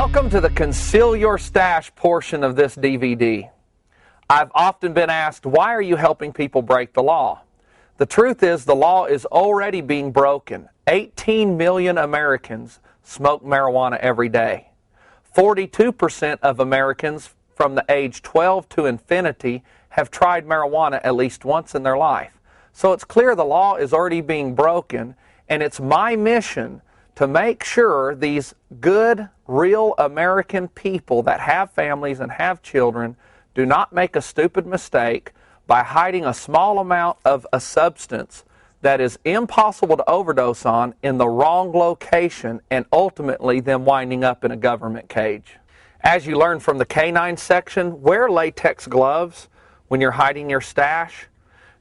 Welcome to the Conceal Your Stash portion of this DVD. I've often been asked, why are you helping people break the law? The truth is, the law is already being broken. 18 million Americans smoke marijuana every day. 42% of Americans from the age 12 to infinity have tried marijuana at least once in their life. So it's clear the law is already being broken, and it's my mission to make sure these good, real American people that have families and have children do not make a stupid mistake by hiding a small amount of a substance that is impossible to overdose on in the wrong location, and ultimately them winding up in a government cage. As you learned from the canine section, wear latex gloves when you're hiding your stash,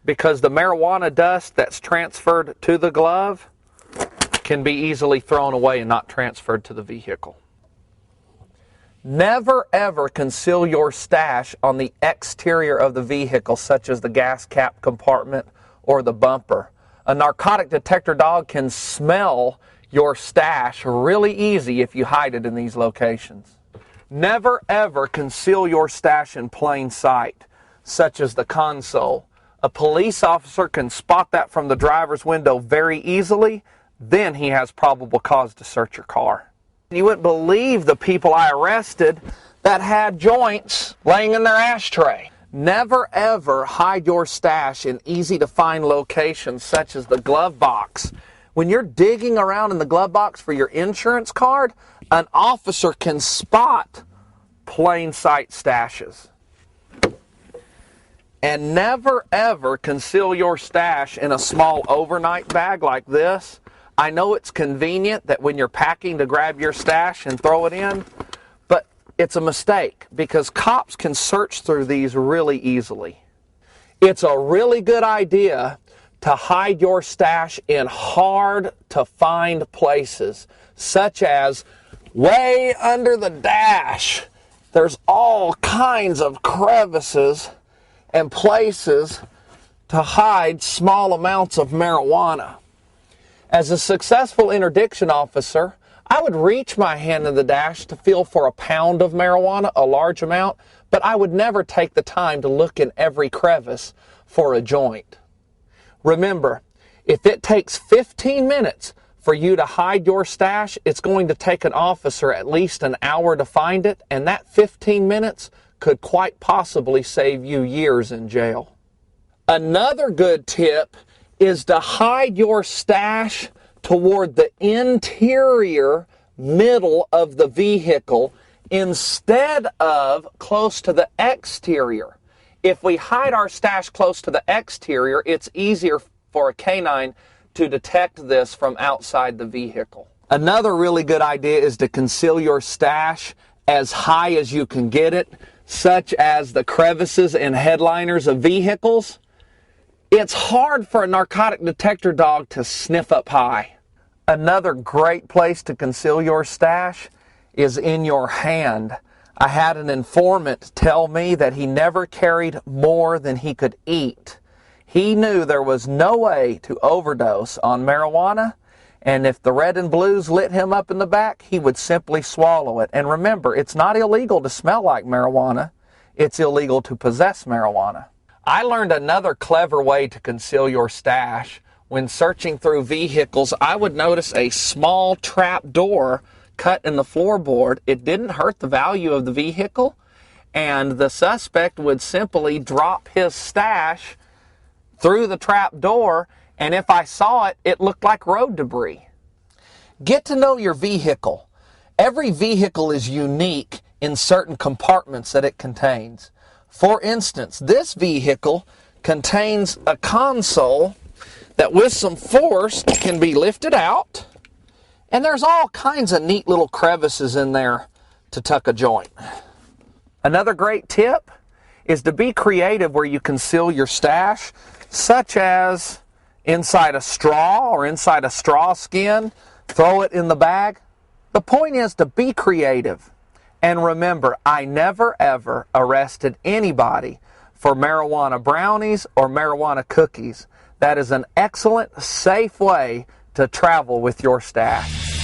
because the marijuana dust that's transferred to the glove can be easily thrown away and not transferred to the vehicle. Never ever conceal your stash on the exterior of the vehicle, such as the gas cap compartment or the bumper. A narcotic detector dog can smell your stash really easy if you hide it in these locations. Never ever conceal your stash in plain sight, such as the console. A police officer can spot that from the driver's window very easily. Then he has probable cause to search your car. You wouldn't believe the people I arrested that had joints laying in their ashtray. Never ever hide your stash in easy to find locations such as the glove box. When you're digging around in the glove box for your insurance card, an officer can spot plain sight stashes. And never ever conceal your stash in a small overnight bag like this. I know it's convenient that when you're packing to grab your stash and throw it in, but it's a mistake because cops can search through these really easily. It's a really good idea to hide your stash in hard to find places, such as way under the dash. There's all kinds of crevices and places to hide small amounts of marijuana. As a successful interdiction officer, I would reach my hand in the dash to feel for a pound of marijuana, a large amount, but I would never take the time to look in every crevice for a joint. Remember, if it takes 15 minutes for you to hide your stash, it's going to take an officer at least an hour to find it, and that 15 minutes could quite possibly save you years in jail. Another good tip is to hide your stash toward the interior middle of the vehicle instead of close to the exterior. If we hide our stash close to the exterior, it's easier for a canine to detect this from outside the vehicle. Another really good idea is to conceal your stash as high as you can get it, such as the crevices and headliners of vehicles. It's hard for a narcotic detector dog to sniff up high. Another great place to conceal your stash is in your hand. I had an informant tell me that he never carried more than he could eat. He knew there was no way to overdose on marijuana, and if the red and blues lit him up in the back, he would simply swallow it. And remember, it's not illegal to smell like marijuana. It's illegal to possess marijuana. I learned another clever way to conceal your stash. When searching through vehicles, I would notice a small trap door cut in the floorboard. It didn't hurt the value of the vehicle, and the suspect would simply drop his stash through the trap door, and if I saw it, it looked like road debris. Get to know your vehicle. Every vehicle is unique in certain compartments that it contains. For instance, this vehicle contains a console that with some force can be lifted out, and there's all kinds of neat little crevices in there to tuck a joint. Another great tip is to be creative where you conceal your stash, such as inside a straw or inside a straw skin. Throw it in the bag. The point is to be creative. And remember, I never ever arrested anybody for marijuana brownies or marijuana cookies. That is an excellent, safe way to travel with your stash.